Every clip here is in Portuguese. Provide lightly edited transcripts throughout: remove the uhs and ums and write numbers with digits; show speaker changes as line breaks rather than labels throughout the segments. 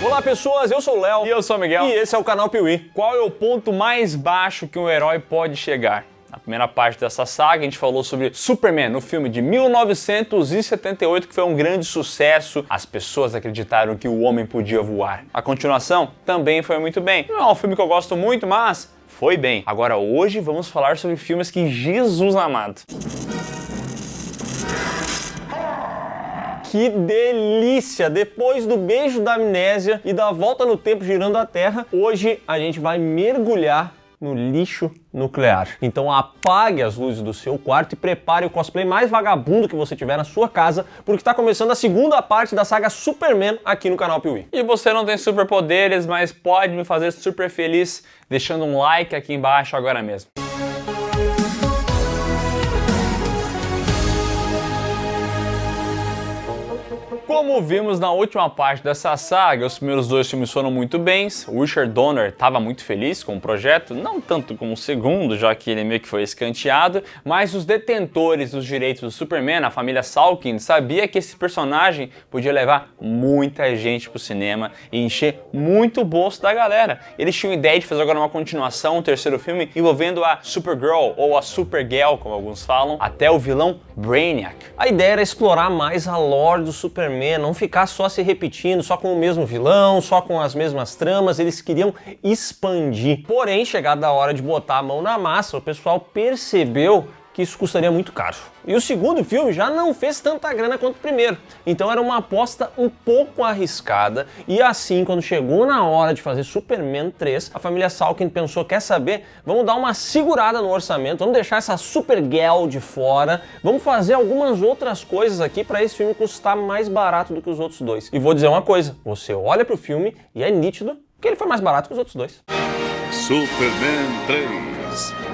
Olá pessoas, eu sou o Léo.
E eu sou o Miguel.
E esse é o canal Piuí.
Qual é o ponto mais baixo que um herói pode chegar? Na primeira parte dessa saga, a gente falou sobre Superman, no filme de 1978, que foi um grande sucesso. As pessoas acreditaram que o homem podia voar. A continuação também foi muito bem. Não é um filme que eu gosto muito, mas foi bem. Agora, hoje, vamos falar sobre filmes que Jesus amado.
Que delícia! Depois do beijo da amnésia e da volta no tempo girando a Terra, hoje a gente vai mergulhar no lixo nuclear. Então apague as luzes do seu quarto e prepare o cosplay mais vagabundo que você tiver na sua casa, porque está começando a segunda parte da saga Superman aqui no canal Piuí.
E você não tem superpoderes, mas pode me fazer super feliz deixando um like aqui embaixo agora mesmo. Como vimos na última parte dessa saga, os primeiros dois filmes foram muito bens. O Richard Donner estava muito feliz com o projeto, não tanto como o segundo, já que ele meio que foi escanteado, mas os detentores dos direitos do Superman, a família Salkind, sabia que esse personagem podia levar muita gente pro cinema e encher muito o bolso da galera. Eles tinham ideia de fazer agora uma continuação, um terceiro filme, envolvendo a Supergirl, ou a Supergirl, como alguns falam, até o vilão Brainiac.
A ideia era explorar mais a lore do Superman, não ficar só se repetindo, só com o mesmo vilão, só com as mesmas tramas, eles queriam expandir. Porém, chegada a hora de botar a mão na massa, o pessoal percebeu que isso custaria muito caro. E o segundo filme já não fez tanta grana quanto o primeiro, então era uma aposta um pouco arriscada, e assim, quando chegou na hora de fazer Superman 3, a família Salkind pensou, quer saber, vamos dar uma segurada no orçamento, vamos deixar essa Supergirl de fora, vamos fazer algumas outras coisas aqui para esse filme custar mais barato do que os outros dois. E vou dizer uma coisa, você olha pro filme e é nítido que ele foi mais barato que os outros dois.
Superman 3.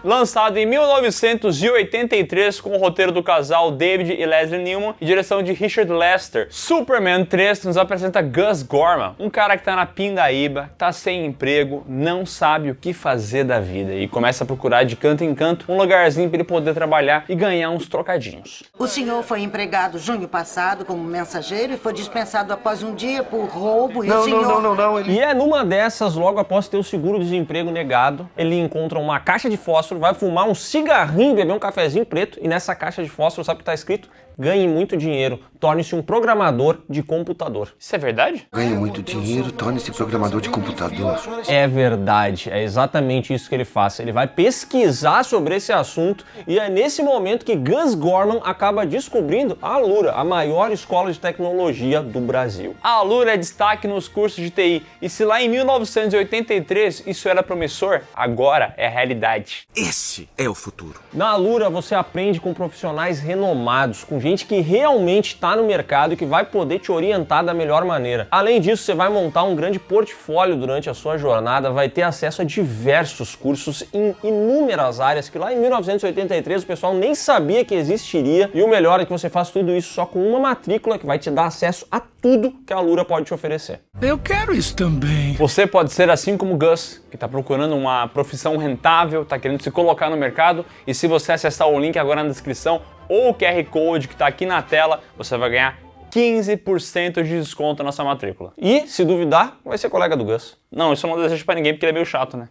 Lançado em 1983 com o roteiro do casal David e Leslie Newman e direção de Richard Lester, Superman 3 nos apresenta Gus Gorman, um cara que tá na pindaíba, tá sem emprego, não sabe o que fazer da vida e começa a procurar de canto em canto um lugarzinho para ele poder trabalhar e ganhar uns trocadinhos.
O senhor foi empregado junho passado como mensageiro e foi dispensado após um dia por roubo e o senhor...
Não.
E é numa dessas, logo após ter o seguro-desemprego negado, ele encontra uma caixa de fósforo, vai fumar um cigarrinho, beber um cafezinho preto, e nessa caixa de fósforo, sabe o que está escrito? Ganhe muito dinheiro, torne-se um programador de computador.
Isso é verdade?
Ganhe muito dinheiro, torne-se programador de computador.
É verdade, é exatamente isso que ele faz. Ele vai pesquisar sobre esse assunto e é nesse momento que Gus Gorman acaba descobrindo a Alura, a maior escola de tecnologia do Brasil.
A Alura é destaque nos cursos de TI e se lá em 1983 isso era promissor, agora é a realidade.
Esse é o futuro.
Na Alura você aprende com profissionais renomados, com gente que realmente está no mercado e que vai poder te orientar da melhor maneira. Além disso, você vai montar um grande portfólio durante a sua jornada, vai ter acesso a diversos cursos em inúmeras áreas que lá em 1983 o pessoal nem sabia que existiria, e o melhor é que você faz tudo isso só com uma matrícula que vai te dar acesso a tudo que a Alura pode te oferecer.
Eu quero isso também.
Você pode ser assim como o Gus, que está procurando uma profissão rentável, está querendo se colocar no mercado, e se você acessar o link agora na descrição ou o QR Code que está aqui na tela, você vai ganhar 15% de desconto na sua matrícula.
E, se duvidar, vai ser colega do Gus.
Não, isso eu não desejo pra ninguém porque ele é meio chato, né?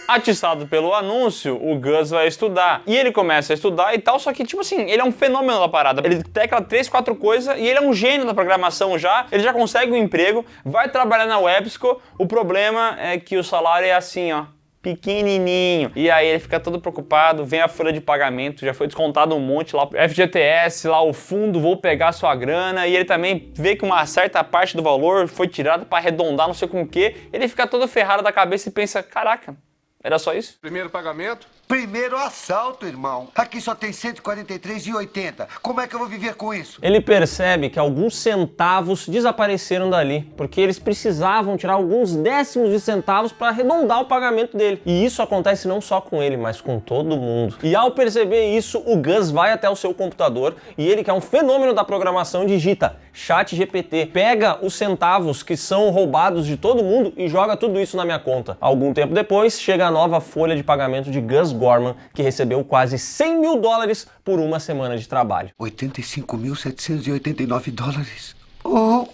Atiçado pelo anúncio, o Gus vai estudar. E ele começa a estudar e tal, só que, tipo assim, ele é um fenômeno da parada. Ele tecla 3, 4 coisas e ele é um gênio da programação já. Ele já consegue um emprego, vai trabalhar na Websco. O problema é que o salário é assim, ó, pequenininho. E aí ele fica todo preocupado, vem a folha de pagamento, já foi descontado um monte lá, FGTS, lá o fundo, vou pegar sua grana, e ele também vê que uma certa parte do valor foi tirada para arredondar, não sei com o que. Ele fica todo ferrado da cabeça e pensa, caraca, era só isso?
Primeiro pagamento?
Primeiro assalto, irmão. Aqui só tem 143,80. Como é que eu vou viver com isso?
Ele percebe que alguns centavos desapareceram dali, porque eles precisavam tirar alguns décimos de centavos para arredondar o pagamento dele. E isso acontece não só com ele, mas com todo mundo. E ao perceber isso, o Gus vai até o seu computador e ele, que é um fenômeno da programação, digita ChatGPT, pega os centavos que são roubados de todo mundo e joga tudo isso na minha conta. Algum tempo depois, chega a nova folha de pagamento de Gus Gorman, que recebeu quase 100 mil dólares por uma semana de trabalho.
85.789 dólares. Oh.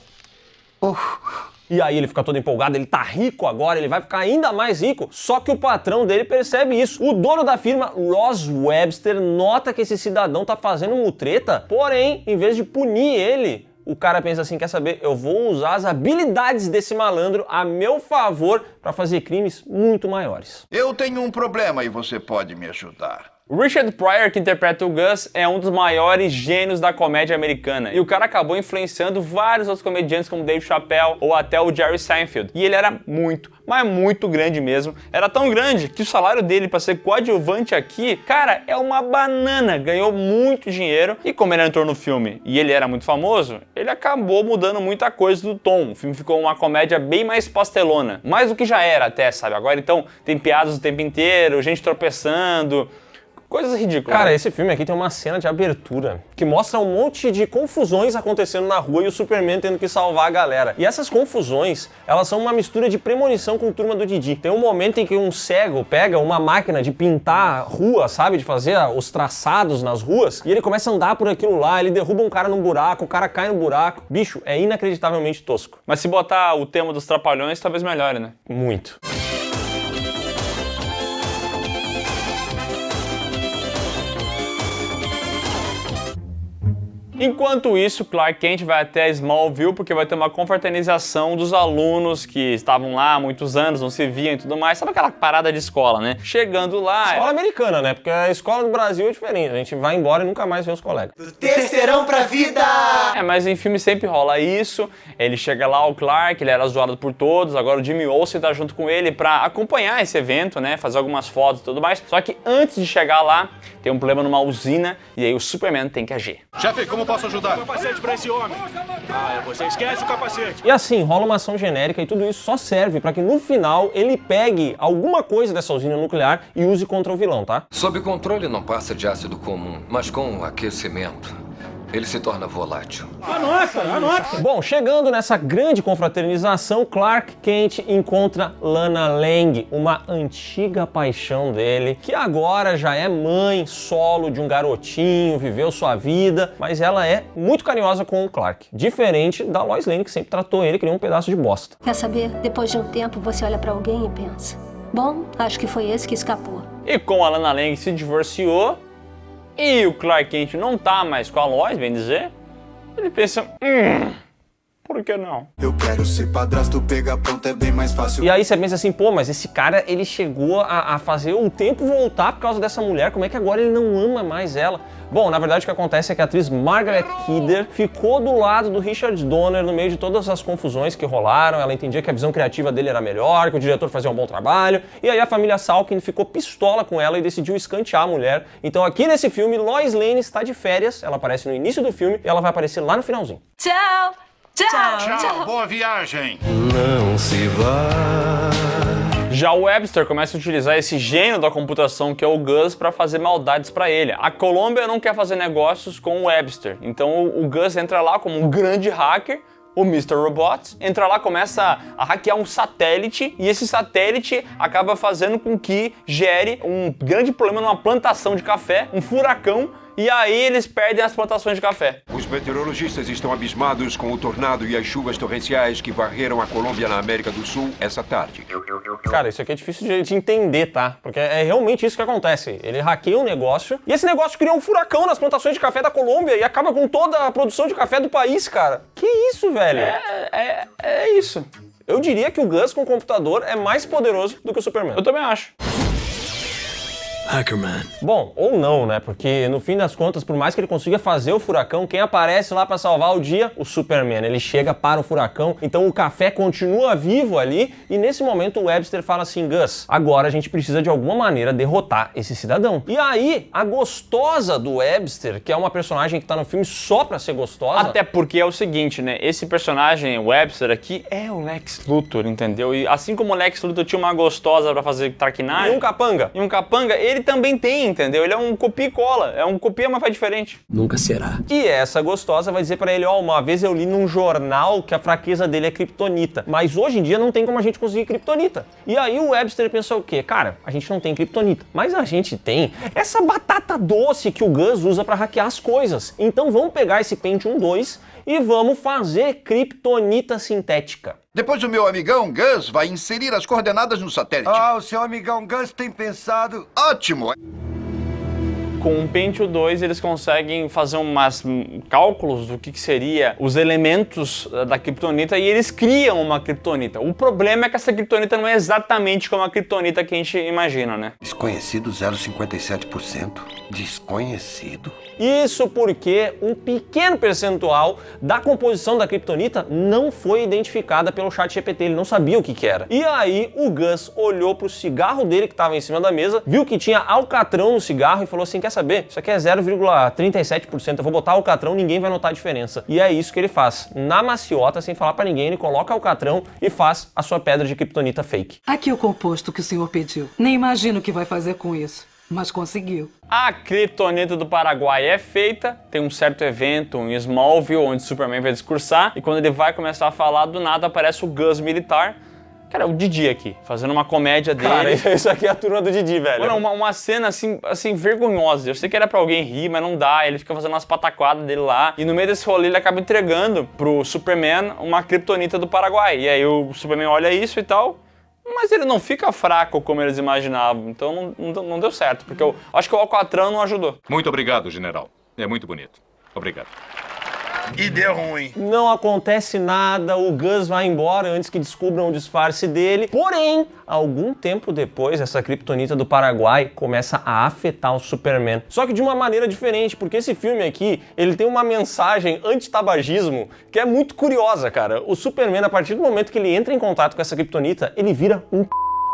E aí ele fica todo empolgado, ele tá rico agora, ele vai ficar ainda mais rico. Só que o patrão dele percebe isso. O dono da firma, Ross Webster, nota que esse cidadão tá fazendo mutreta, porém, em vez de punir ele, o cara pensa assim, quer saber, eu vou usar as habilidades desse malandro a meu favor para fazer crimes muito maiores.
Eu tenho um problema e você pode me ajudar.
Richard Pryor, que interpreta o Gus, é um dos maiores gênios da comédia americana. E o cara acabou influenciando vários outros comediantes como Dave Chappelle ou até o Jerry Seinfeld. E ele era muito, mas muito grande mesmo. Era tão grande que o salário dele para ser coadjuvante aqui, cara, é uma banana. Ganhou muito dinheiro e como ele entrou no filme e ele era muito famoso, ele acabou mudando muita coisa do tom. O filme ficou uma comédia bem mais pastelona. Mais do que já era até, sabe? Agora então tem piadas o tempo inteiro, gente tropeçando... Coisas ridículas.
Cara, esse filme aqui tem uma cena de abertura que mostra um monte de confusões acontecendo na rua e o Superman tendo que salvar a galera. E essas confusões, elas são uma mistura de premonição com Turma do Didi. Tem um momento em que um cego pega uma máquina de pintar rua, sabe? De fazer os traçados nas ruas, e ele começa a andar por aquilo lá, ele derruba um cara num buraco, o cara cai no buraco. Bicho, é inacreditavelmente tosco.
Mas se botar o tema dos Trapalhões, talvez melhore, né?
Muito.
Enquanto isso, Clark Kent vai até Smallville porque vai ter uma confraternização dos alunos que estavam lá há muitos anos, não se viam e tudo mais. Sabe aquela parada de escola, né? Chegando lá...
Escola americana, né? Porque a escola do Brasil é diferente. A gente vai embora e nunca mais vê os colegas.
Terceirão pra vida!
Mas em filme sempre rola isso. Ele chega lá, o Clark, ele era zoado por todos. Agora o Jimmy Olsen tá junto com ele pra acompanhar esse evento, né? Fazer algumas fotos e tudo mais. Só que antes de chegar lá, tem um problema numa usina e aí o Superman tem que agir.
Chefe, como posso ajudar?
Capacete pra esse homem. Você esquece o capacete.
E assim, rola uma ação genérica e tudo isso só serve pra que no final ele pegue alguma coisa dessa usina nuclear e use contra o vilão, tá?
Sob controle não passa de ácido comum, mas com aquecimento ele se torna volátil.
Anota!
Bom, chegando nessa grande confraternização, Clark Kent encontra Lana Lang, uma antiga paixão dele, que agora já é mãe solo de um garotinho, viveu sua vida, mas ela é muito carinhosa com o Clark, diferente da Lois Lane, que sempre tratou ele que nem um pedaço de bosta.
Quer saber? Depois de um tempo você olha pra alguém e pensa, bom, acho que foi esse que escapou.
E com a Lana Lang se divorciou, e o Clark Kent não tá mais com a Lois, bem dizer, ele pensa, por que não?
Eu quero ser padrasto, pegar pronto é bem mais fácil.
E aí você pensa assim, pô, mas esse cara, ele chegou a fazer o tempo voltar por causa dessa mulher, como é que agora ele não ama mais ela? Bom, na verdade o que acontece é que a atriz Margaret Kidder ficou do lado do Richard Donner no meio de todas as confusões que rolaram, ela entendia que a visão criativa dele era melhor, que o diretor fazia um bom trabalho, e aí a família Salkind ficou pistola com ela e decidiu escantear a mulher. Então aqui nesse filme, Lois Lane está de férias, ela aparece no início do filme e ela vai aparecer lá no finalzinho.
Tchau!
Tchau, boa viagem.
Não se vá.
Já o Webster começa a utilizar esse gênio da computação que é o Gus para fazer maldades para ele. A Colômbia não quer fazer negócios com o Webster, então o Gus entra lá como um grande hacker, o Mr. Robot, entra lá, começa a hackear um satélite e esse satélite acaba fazendo com que gere um grande problema numa plantação de café, um furacão, e aí eles perdem as plantações de café.
Os meteorologistas estão abismados com o tornado e as chuvas torrenciais que varreram a Colômbia na América do Sul essa tarde.
Cara, isso aqui é difícil de entender, tá? Porque é realmente isso que acontece. Ele hackeia um negócio e esse negócio cria um furacão nas plantações de café da Colômbia e acaba com toda a produção de café do país, cara. Que isso, velho?
É isso.
Eu diria que o Gus com o computador é mais poderoso do que o Superman.
Eu também acho.
Hackerman.
Bom, ou não, né? Porque no fim das contas, por mais que ele consiga fazer o furacão, quem aparece lá pra salvar o dia? O Superman. Ele chega para o furacão, então o café continua vivo ali e nesse momento o Webster fala assim, Gus, agora a gente precisa de alguma maneira derrotar esse cidadão. E aí, a gostosa do Webster, que é uma personagem que tá no filme só pra ser gostosa...
Até porque é o seguinte, né? Esse personagem, Webster aqui, é o Lex Luthor, entendeu? E assim como o Lex Luthor tinha uma gostosa pra fazer traquinagem...
E um capanga.
Ele ele também tem, entendeu? Ele é um copia e cola, é um copia, mas faz diferente.
Nunca será.
E essa gostosa vai dizer pra ele, ó, uma vez eu li num jornal que a fraqueza dele é kryptonita, mas hoje em dia não tem como a gente conseguir kryptonita. E aí o Webster pensou o quê? Cara, a gente não tem kryptonita, mas a gente tem essa batata doce que o Gus usa pra hackear as coisas. Então vamos pegar esse Pentium 2 e vamos fazer kryptonita sintética.
Depois o meu amigão Gus vai inserir as coordenadas no satélite.
Ah, o seu amigão Gus tem pensado...
Ótimo!
Com o Pentium 2 eles conseguem fazer umas cálculos do que seria os elementos da kryptonita e eles criam uma kryptonita. O problema é que essa kryptonita não é exatamente como a kryptonita que a gente imagina, né?
Desconhecido 0,57%. Desconhecido?
Isso porque um pequeno percentual da composição da kryptonita não foi identificada pelo ChatGPT, ele não sabia o que era. E aí o Gus olhou pro cigarro dele que estava em cima da mesa, viu que tinha alcatrão no cigarro e falou assim, quer saber? Isso aqui é 0,37%, eu vou botar alcatrão, ninguém vai notar a diferença. E é isso que ele faz. Na maciota, sem falar pra ninguém, ele coloca alcatrão e faz a sua pedra de kryptonita fake.
Aqui o composto que o senhor pediu. Nem imagino o que vai fazer com isso, mas conseguiu.
A kryptonita do Paraguai é feita, tem um certo evento em Smallville onde Superman vai discursar e quando ele vai começar a falar, do nada aparece o Gus militar. Cara, o Didi aqui, fazendo uma comédia dele.
Cara, isso aqui é a turma do Didi, velho.
Mano, uma cena assim, vergonhosa. Eu sei que era pra alguém rir, mas não dá. Ele fica fazendo umas pataquadas dele lá. E no meio desse rolê ele acaba entregando pro Superman uma kryptonita do Paraguai. E aí o Superman olha isso e tal, mas ele não fica fraco como eles imaginavam. Então não deu certo, porque eu acho que o alcatrão não ajudou.
Muito obrigado, general. É muito bonito. Obrigado.
E deu ruim.
Não acontece nada, o Gus vai embora antes que descubram o disfarce dele. Porém, algum tempo depois, essa kryptonita do Paraguai começa a afetar o Superman. Só que de uma maneira diferente, porque esse filme aqui, ele tem uma mensagem anti-tabagismo que é muito curiosa, cara. O Superman, a partir do momento que ele entra em contato com essa kryptonita, ele vira um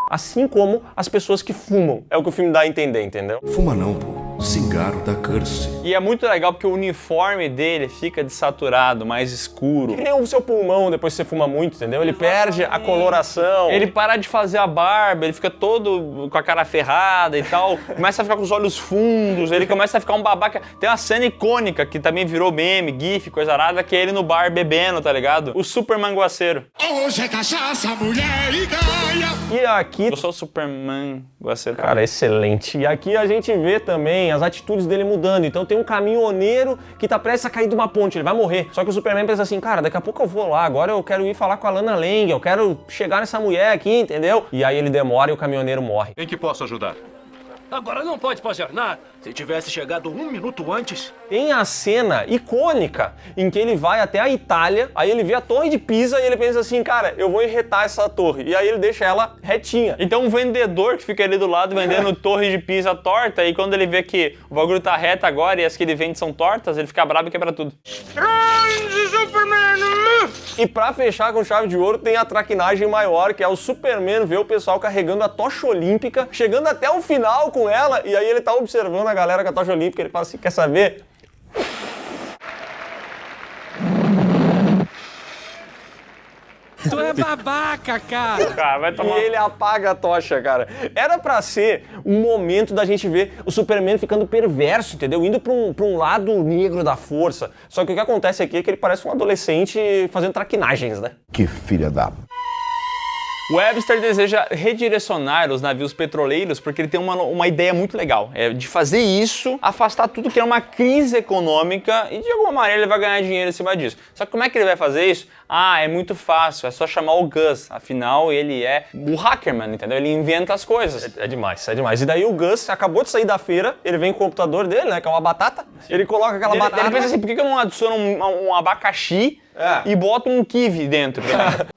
assim como as pessoas que fumam. É o que o filme dá a entender, entendeu?
Fuma não, pô. Cigarro da Curse.
E é muito legal porque o uniforme dele fica desaturado, mais escuro.
Que nem o seu pulmão depois que você fuma muito, entendeu? Ele perde a coloração.
Ele para de fazer a barba, ele fica todo com a cara ferrada e tal. Começa a ficar com os olhos fundos, ele começa a ficar um babaca. Tem uma cena icônica que também virou meme, gif, coisa arada, que é ele no bar bebendo, tá ligado? O super manguaceiro.
Hoje é cachaça, mulher e gaia.
E aqui...
Eu sou o Superman manguaceiro.
Cara, excelente. E aqui a gente vê também as atitudes dele mudando. Então tem um caminhoneiro que tá prestes a cair de uma ponte, ele vai morrer. Só que o Superman pensa assim, cara, daqui a pouco eu vou lá, agora eu quero ir falar com a Lana Lang, eu quero chegar nessa mulher aqui, entendeu? E aí ele demora e o caminhoneiro morre.
Em que posso ajudar?
Agora não pode fazer nada. Se tivesse chegado 1 minuto antes...
Tem a cena icônica em que ele vai até a Itália, aí ele vê a Torre de Pisa e ele pensa assim, cara, eu vou enretar essa torre. E aí ele deixa ela retinha.
Então um vendedor que fica ali do lado vendendo Torre de Pisa torta, e quando ele vê que o bagulho tá reto agora e as que ele vende são tortas, ele fica bravo e quebra tudo.
E pra fechar com chave de ouro, tem a traquinagem maior, que é o Superman ver o pessoal carregando a tocha olímpica, chegando até o final com ela, e aí ele tá observando a galera com a tocha olímpica, ele fala assim, quer saber?
Tu é babaca, cara.
Cara, vai tomar...
E ele apaga a tocha, cara. Era pra ser um momento da gente ver o Superman ficando perverso, entendeu? Indo pra um lado negro da força. Só que o que acontece aqui é que ele parece um adolescente fazendo traquinagens, né?
Que filha da...
O Webster deseja redirecionar os navios petroleiros porque ele tem uma ideia muito legal. É de fazer isso, afastar tudo que é uma crise econômica e de alguma maneira ele vai ganhar dinheiro em cima disso. Só que como é que ele vai fazer isso? Ah, é muito fácil, é só chamar o Gus. Afinal, ele é o hackerman, entendeu? Ele inventa as coisas.
É demais, é demais. E daí o Gus acabou de sair da feira, ele vem com o computador dele, né, que é uma batata. Ele coloca aquela batata...
Ele pensa assim, por que eu não adiciono um abacaxi e boto um kiwi dentro?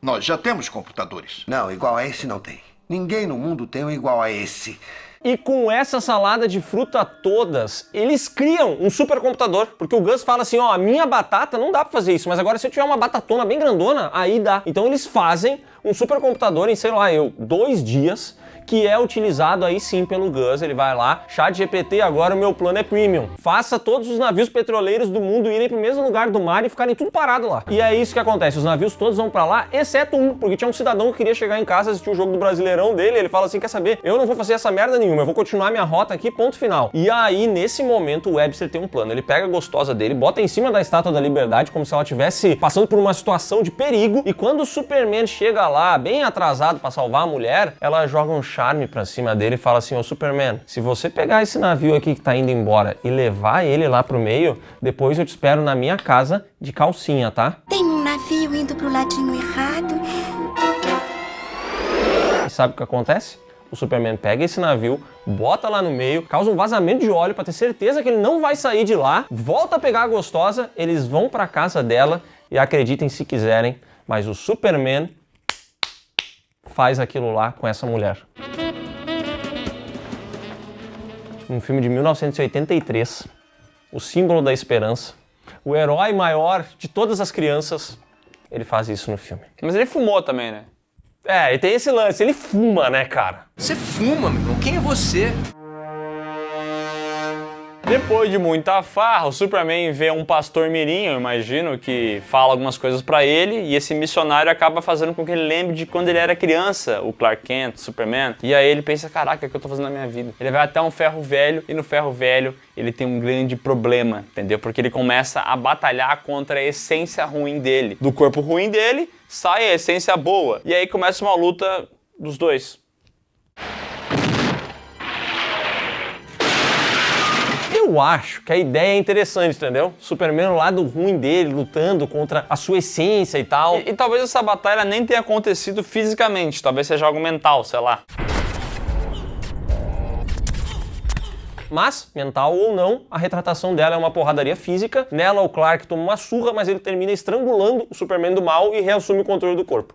Nós já temos computadores.
Não, igual a esse não tem. Ninguém no mundo tem um igual a esse.
E com essa salada de fruta todas, eles criam um supercomputador. Porque o Gus fala assim, ó, a minha batata não dá pra fazer isso, mas agora se eu tiver uma batatona bem grandona, aí dá. Então eles fazem um supercomputador em, sei lá, 2 dias, que é utilizado aí sim pelo Gus. Ele vai lá, ChatGPT, agora o meu plano é premium. Faça todos os navios petroleiros do mundo irem pro mesmo lugar do mar e ficarem tudo parado lá. E é isso que acontece, os navios todos vão pra lá, exceto um, porque tinha um cidadão que queria chegar em casa, assistir o jogo do Brasileirão dele, ele fala assim, quer saber, eu não vou fazer essa merda nenhuma, eu vou continuar minha rota aqui, ponto final. E aí, nesse momento, o Webster tem um plano, ele pega a gostosa dele, bota em cima da Estátua da Liberdade, como se ela estivesse passando por uma situação de perigo, e quando o Superman chega lá, bem atrasado pra salvar a mulher, ela joga um charme pra cima dele e fala assim, ô Superman, se você pegar esse navio aqui que tá indo embora e levar ele lá pro meio, depois eu te espero na minha casa de calcinha, tá?
Tem um navio indo pro ladinho errado.
E sabe o que acontece? O Superman pega esse navio, bota lá no meio, causa um vazamento de óleo pra ter certeza que ele não vai sair de lá, volta a pegar a gostosa, eles vão pra casa dela e acreditem se quiserem, mas o Superman faz aquilo lá com essa mulher. Um filme de 1983, o símbolo da esperança, o herói maior de todas as crianças, ele faz isso no filme.
Mas ele fumou também, né?
É, e tem esse lance, ele fuma, né, cara?
Você fuma, meu irmão. Quem é você?
Depois de muita farra, o Superman vê um pastor mirim, eu imagino, que fala algumas coisas pra ele, e esse missionário acaba fazendo com que ele lembre de quando ele era criança, o Clark Kent, o Superman. E aí ele pensa, caraca, o que eu tô fazendo na minha vida? Ele vai até um ferro velho, e no ferro velho ele tem um grande problema, entendeu? Porque ele começa a batalhar contra a essência ruim dele. Do corpo ruim dele, sai a essência boa. E aí começa uma luta dos dois.
Eu acho que a ideia é interessante, entendeu? Superman no lado ruim dele, lutando contra a sua essência e tal.
E talvez essa batalha nem tenha acontecido fisicamente, talvez seja algo mental, sei lá.
Mas, mental ou não, a retratação dela é uma porradaria física. Nela, o Clark toma uma surra, mas ele termina estrangulando o Superman do mal e reassume o controle do corpo.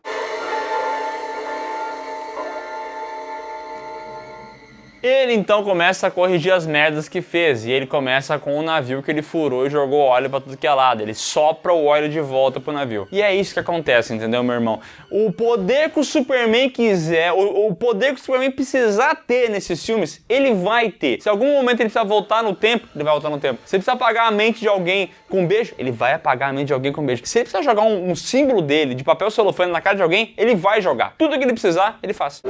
Ele então começa a corrigir as merdas que fez, e ele começa com o navio que ele furou e jogou óleo pra tudo que é lado. Ele sopra o óleo de volta pro navio. E é isso que acontece, entendeu, meu irmão? O poder que o Superman quiser, o poder que o Superman precisar ter nesses filmes, ele vai ter. Se em algum momento ele precisar voltar no tempo, ele vai voltar no tempo. Se ele precisar apagar a mente de alguém com um beijo, ele vai apagar a mente de alguém com um beijo. Se ele precisar jogar um símbolo dele, de papel celofane na cara de alguém, ele vai jogar. Tudo que ele precisar, ele faz.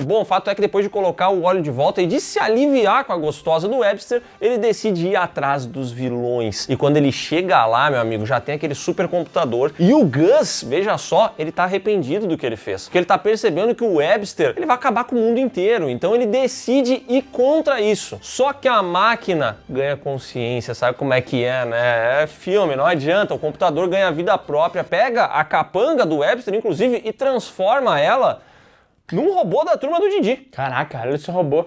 Bom, o fato é que depois de colocar o óleo de volta e de se aliviar com a gostosa do Webster, ele decide ir atrás dos vilões. E quando ele chega lá, meu amigo, já tem aquele supercomputador. E o Gus, veja só, ele tá arrependido do que ele fez. Porque ele tá percebendo que o Webster, ele vai acabar com o mundo inteiro. Então ele decide ir contra isso. Só que a máquina ganha consciência, sabe como é que é, né? É filme, não adianta. O computador ganha vida própria, pega a capanga do Webster, inclusive, e transforma ela num robô da turma do Didi.
Caraca, olha esse robô.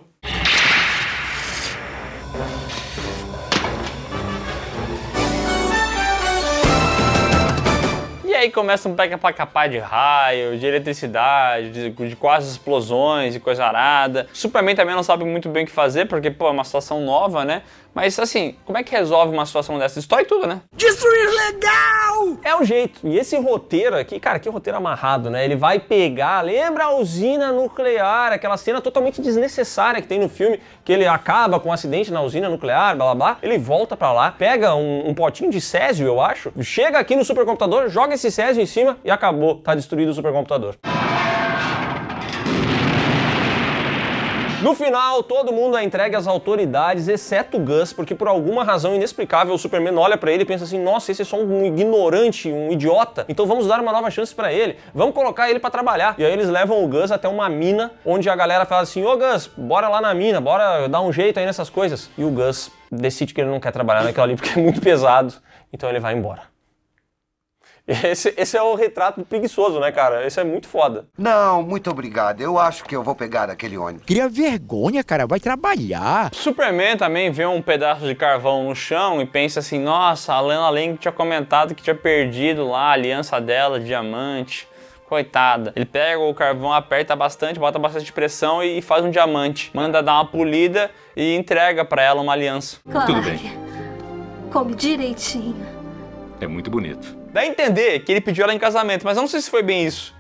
E aí começa um pega-pra-capar de raio, de eletricidade, de quase explosões e coisa arada. Superman também não sabe muito bem o que fazer, porque, pô, é uma situação nova, né? Mas, assim, como é que resolve uma situação dessa? Destrói tudo, né?
Destruir legal! É o jeito. E esse roteiro aqui, cara, que roteiro amarrado, né? Ele vai pegar, lembra a usina nuclear, aquela cena totalmente desnecessária que tem no filme, que ele acaba com um acidente na usina nuclear, blá blá blá. Ele volta pra lá, pega um potinho de césio, eu acho, chega aqui no supercomputador, joga esse césio em cima e acabou. Tá destruído o supercomputador. No final, todo mundo é entregue às autoridades, exceto o Gus, porque por alguma razão inexplicável o Superman olha pra ele e pensa assim, nossa, esse é só um ignorante, um idiota, então vamos dar uma nova chance pra ele, vamos colocar ele pra trabalhar. E aí eles levam o Gus até uma mina, onde a galera fala assim, ô Gus, bora lá na mina, bora dar um jeito aí nessas coisas. E o Gus decide que ele não quer trabalhar naquilo ali porque é muito pesado, então ele vai embora. Esse é o retrato preguiçoso, né, cara? Esse é muito foda.
Não, muito obrigado. Eu acho que eu vou pegar aquele ônibus.
Cria vergonha, cara. Vai trabalhar.
Superman também vê um pedaço de carvão no chão e pensa assim, nossa, a Lana Lang tinha comentado que tinha perdido lá a aliança dela, diamante. Coitada. Ele pega o carvão, aperta bastante, bota bastante pressão e faz um diamante. Manda dar uma polida e entrega pra ela uma aliança.
Claro.
Tudo bem.
Come direitinho.
É muito bonito.
Dá a entender que ele pediu ela em casamento, mas eu não sei se foi bem isso.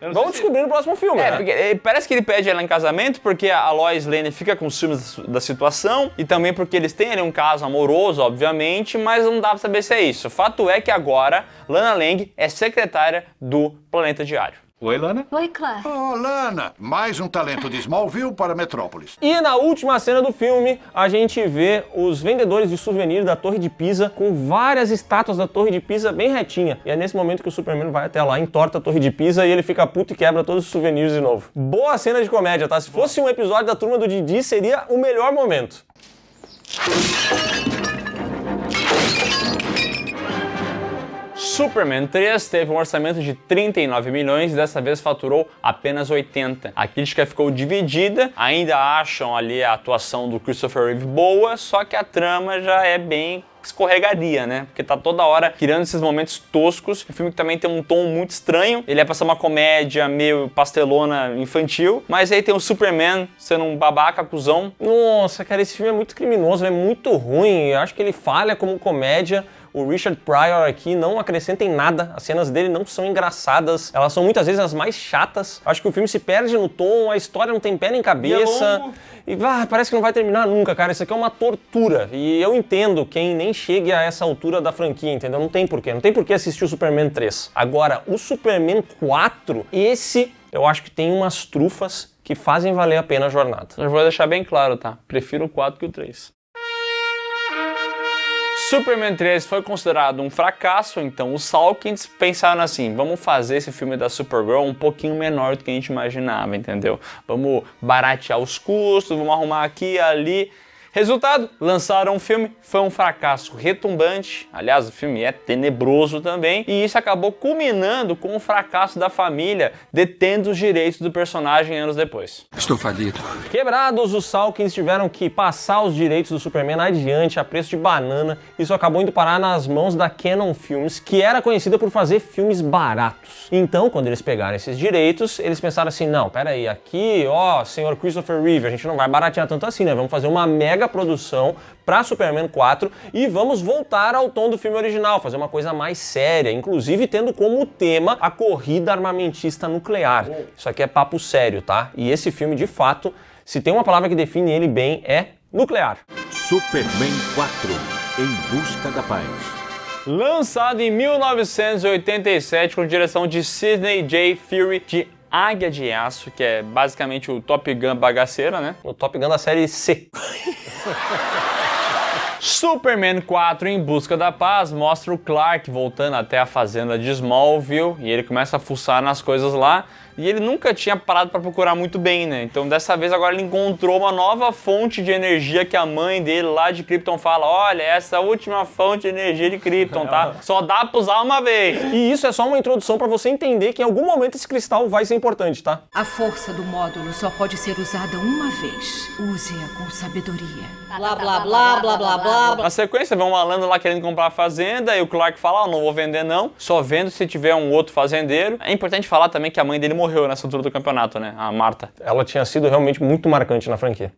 Vamos descobrir no próximo filme, né?
Porque parece que ele pede ela em casamento porque a Lois Lane fica com ciúmes da situação e também porque eles têm ali um caso amoroso, obviamente, mas não dá pra saber se é isso. O fato é que agora Lana Lang é secretária do Planeta Diário.
Oi, Lana.
Oi, Clark.
Oh, Lana, mais um talento de Smallville para Metrópolis.
E na última cena do filme, a gente vê os vendedores de souvenir da Torre de Pisa com várias estátuas da Torre de Pisa bem retinha. E é nesse momento que o Superman vai até lá, entorta a Torre de Pisa e ele fica puto e quebra todos os souvenirs de novo. Boa cena de comédia, tá? Se fosse um episódio da Turma do Didi, seria o melhor momento.
Superman 3 teve um orçamento de 39 milhões e dessa vez faturou apenas 80. A crítica ficou dividida, ainda acham ali a atuação do Christopher Reeve boa, só que a trama já é bem escorregadia, né? Porque tá toda hora criando esses momentos toscos. O filme que também tem um tom muito estranho. Ele é pra ser uma comédia meio pastelona infantil, mas aí tem o Superman sendo um babaca, cuzão.
Nossa, cara, esse filme é muito criminoso, é muito ruim. Eu acho que ele falha como comédia. O Richard Pryor aqui não acrescenta em nada, as cenas dele não são engraçadas, elas são muitas vezes as mais chatas. Acho que o filme se perde no tom, a história não tem pé nem cabeça. E parece que não vai terminar nunca, cara. Isso aqui é uma tortura. E eu entendo quem nem chegue a essa altura da franquia, entendeu? Não tem porquê. Não tem porquê assistir o Superman 3. Agora, o Superman 4, esse eu acho que tem umas trufas que fazem valer a pena a jornada.
Eu vou deixar bem claro, tá? Prefiro o 4 que o 3. Superman 3 foi considerado um fracasso, então os Salkinds pensaram assim, vamos fazer esse filme da Supergirl um pouquinho menor do que a gente imaginava, entendeu? Vamos baratear os custos, vamos arrumar aqui e ali. Resultado, lançaram um filme, foi um fracasso retumbante, aliás o filme é tenebroso também, e isso acabou culminando com o fracasso da família detendo os direitos do personagem anos depois.
Estou falido.
Quebrados, os Salkinds tiveram que passar os direitos do Superman adiante a preço de banana. Isso acabou indo parar nas mãos da Cannon Films, que era conhecida por fazer filmes baratos. Então, quando eles pegaram esses direitos, eles pensaram assim, não, peraí, aqui, ó, senhor Christopher Reeve, a gente não vai baratear tanto assim, né? Vamos fazer uma mega produção para Superman 4 e vamos voltar ao tom do filme original, fazer uma coisa mais séria, inclusive tendo como tema a corrida armamentista nuclear. Isso aqui é papo sério, tá? E esse filme, de fato, se tem uma palavra que define ele bem, é nuclear.
Superman 4, Em Busca da Paz.
Lançado em 1987 com direção de Sidney J. Furie, de Águia de Aço, que é basicamente o Top Gun bagaceira, né?
O Top Gun da série C.
Superman 4 Em Busca da Paz mostra o Clark voltando até a fazenda de Smallville e ele começa a fuçar nas coisas lá e ele nunca tinha parado para procurar muito bem, né? Então dessa vez agora ele encontrou uma nova fonte de energia que a mãe dele lá de Krypton fala, olha, essa última fonte de energia de Krypton, tá? Só dá pra usar uma vez.
E isso é só uma introdução para você entender que em algum momento esse cristal vai ser importante, tá?
A força do módulo só pode ser usada uma vez. Use-a com sabedoria.
Blá, blá, blá, blá, blá, blá.
Na sequência, vem um malandro lá querendo comprar a fazenda e o Clark fala, não vou vender não, só vendo se tiver um outro fazendeiro. É importante falar também que a mãe dele morreu nessa altura do campeonato, né? A Marta.
Ela tinha sido realmente muito marcante na franquia.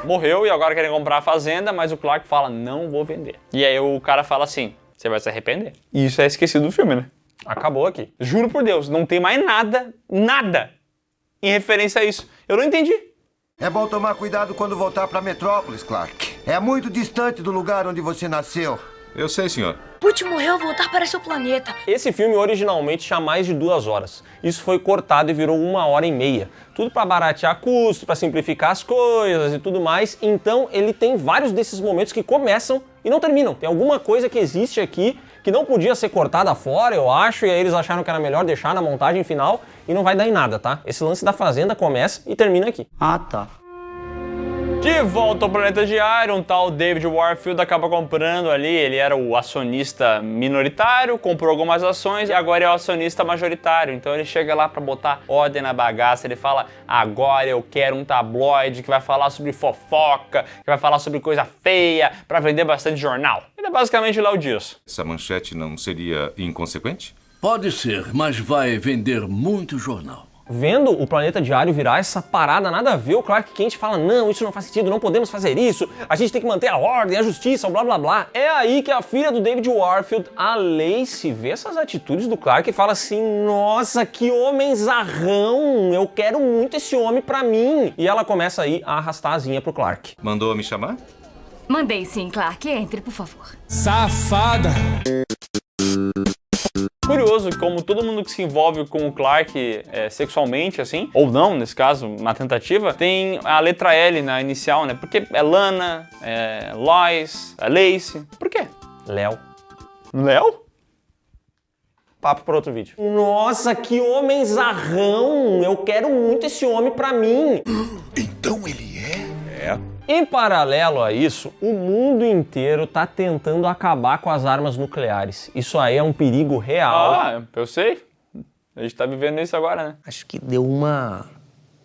Morreu e agora querem comprar a fazenda, mas o Clark fala, não vou vender. E aí o cara fala assim, você vai se arrepender. E isso é esquecido do filme, né?
Acabou aqui.
Juro por Deus, não tem mais nada em referência a isso. Eu não entendi.
É bom tomar cuidado quando voltar para Metrópolis, Clark. É muito distante do lugar onde você nasceu.
Eu sei, senhor.
Putz, morreu, voltar para seu planeta.
Esse filme originalmente tinha mais de 2 horas. Isso foi cortado e virou 1h30. Tudo para baratear custo, para simplificar as coisas e tudo mais. Então ele tem vários desses momentos que começam e não terminam. Tem alguma coisa que existe aqui que não podia ser cortada fora, eu acho, e aí eles acharam que era melhor deixar na montagem final e não vai dar em nada, tá? Esse lance da fazenda começa e termina aqui.
Ah, tá.
De volta ao Planeta Diário, um tal David Warfield acaba comprando ali, ele era o acionista minoritário, comprou algumas ações e agora é o acionista majoritário. Então ele chega lá pra botar ordem na bagaça, ele fala, agora eu quero um tabloide que vai falar sobre fofoca, que vai falar sobre coisa feia, pra vender bastante jornal. Ele é basicamente o Léo Dias.
Essa manchete não seria inconsequente?
Pode ser, mas vai vender muito jornal.
Vendo o Planeta Diário virar essa parada nada a ver, o Clark Kent fala, não, isso não faz sentido, não podemos fazer isso, a gente tem que manter a ordem, a justiça, blá blá blá. É aí que a filha do David Warfield, a Lacey, vê essas atitudes do Clark e fala assim, nossa, que homem zarrão, eu quero muito esse homem pra mim. E ela começa aí a arrastar a asinha pro Clark.
Mandou me chamar?
Mandei sim, Clark. Entre, por favor.
Safada! Curioso como todo mundo que se envolve com o Clark sexualmente, assim, ou não, nesse caso, na tentativa, tem a letra L na inicial, né? Porque é Lana, é Lois, é Lacey. Por quê?
Léo.
Léo?
Papo para outro vídeo. Nossa, que homem zarrão! Eu quero muito esse homem pra mim.
Então ele é?
Em paralelo a isso, o mundo inteiro tá tentando acabar com as armas nucleares. Isso aí é um perigo real.
Ah, eu sei. A gente tá vivendo isso agora, né?
Acho que deu uma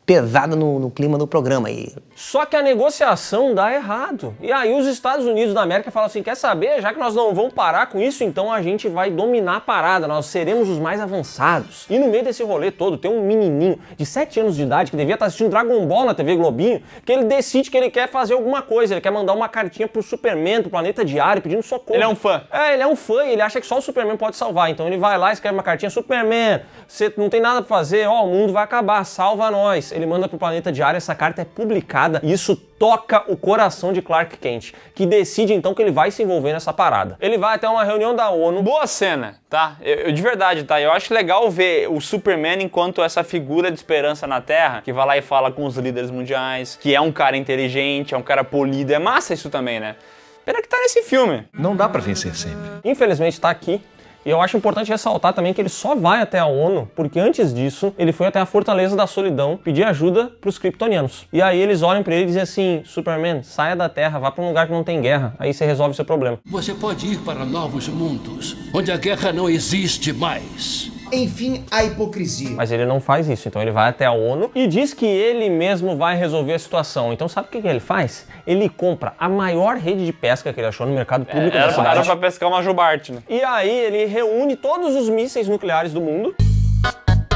pesada no clima do programa aí.
Só que a negociação dá errado. E aí os Estados Unidos da América falam assim, quer saber? Já que nós não vamos parar com isso, então a gente vai dominar a parada, nós seremos os mais avançados. E no meio desse rolê todo tem um menininho de 7 anos de idade que devia estar assistindo Dragon Ball na TV Globinho, que ele decide que ele quer fazer alguma coisa, ele quer mandar uma cartinha pro Superman, pro Planeta Diário, pedindo socorro.
Ele é um fã.
Ele é um fã e ele acha que só o Superman pode salvar. Então ele vai lá e escreve uma cartinha, Superman, você não tem nada pra fazer, ó, o mundo vai acabar, salva nós. Ele manda pro Planeta Diário, essa carta é publicada e isso toca o coração de Clark Kent, que decide então que ele vai se envolver nessa parada. Ele vai até uma reunião da ONU.
Boa cena, tá? Eu de verdade, tá? Eu acho legal ver o Superman enquanto essa figura de esperança na Terra, que vai lá e fala com os líderes mundiais, que é um cara inteligente, é um cara polido. É massa isso também, né? Pena que tá nesse filme.
Não dá pra vencer sempre.
Infelizmente tá aqui. E eu acho importante ressaltar também que ele só vai até a ONU porque antes disso ele foi até a Fortaleza da Solidão pedir ajuda pros kryptonianos. E aí eles olham pra ele e dizem assim, Superman, saia da Terra, vá pra um lugar que não tem guerra, aí você resolve o seu problema.
Você pode ir para novos mundos, onde a guerra não existe mais.
Enfim, a hipocrisia.
Mas ele não faz isso, então ele vai até a ONU e diz que ele mesmo vai resolver a situação. Então sabe o que ele faz? Ele compra a maior rede de pesca que ele achou no mercado público da cidade.
Era pra pescar uma jubarte, né?
E aí ele reúne todos os mísseis nucleares do mundo.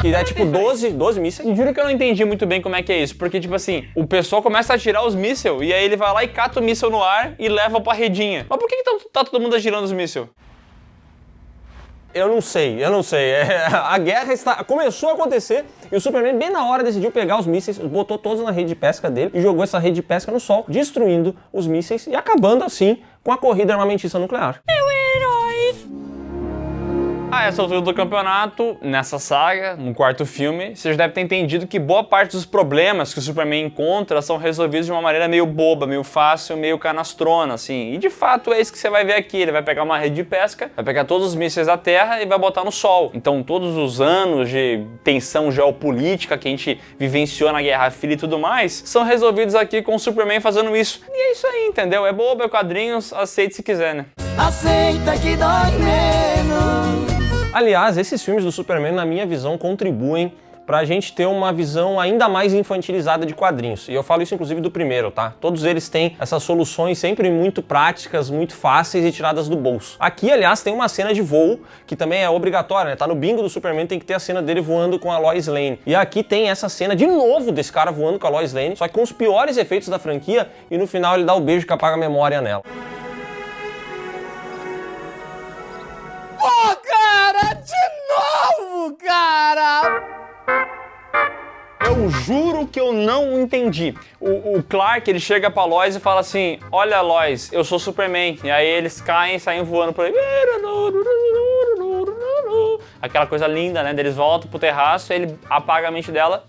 Que é tipo 12 mísseis.
E juro que eu não entendi muito bem como é que é isso. Porque, tipo assim, o pessoal começa a atirar os mísseis e aí ele vai lá e cata o míssil no ar e leva pra redinha. Mas por que tá todo mundo atirando os mísseis?
Eu não sei. A guerra começou a acontecer e o Superman bem na hora decidiu pegar os mísseis, botou todos na rede de pesca dele e jogou essa rede de pesca no sol, destruindo os mísseis e acabando assim com a corrida armamentista nuclear.
A essa altura do campeonato, nessa saga, no quarto filme, você já deve ter entendido que boa parte dos problemas que o Superman encontra são resolvidos de uma maneira meio boba, meio fácil, meio canastrona, assim. E de fato é isso que você vai ver aqui. Ele vai pegar uma rede de pesca, vai pegar todos os mísseis da Terra e vai botar no Sol. Então todos os anos de tensão geopolítica que a gente vivenciou na Guerra Fria e tudo mais, são resolvidos aqui com o Superman fazendo isso. E é isso aí, entendeu? É bobo, é quadrinhos, aceite se quiser, né?
Aceita que dói menos.
Aliás, esses filmes do Superman, na minha visão, contribuem pra gente ter uma visão ainda mais infantilizada de quadrinhos. E eu falo isso inclusive do primeiro, tá? Todos eles têm essas soluções sempre muito práticas, muito fáceis e tiradas do bolso. Aqui, aliás, tem uma cena de voo, que também é obrigatória, né? Tá no bingo do Superman, tem que ter a cena dele voando com a Lois Lane. E aqui tem essa cena de novo desse cara voando com a Lois Lane, só que com os piores efeitos da franquia, e no final ele dá o beijo que apaga a memória nela.
Ô, cara, de novo, cara!
Eu juro que eu não entendi. O Clark, ele chega pra Lois e fala assim, olha, Lois, eu sou Superman. E aí eles caem e saem voando por aí. Aquela coisa linda, né? Eles voltam pro terraço, ele apaga a mente dela.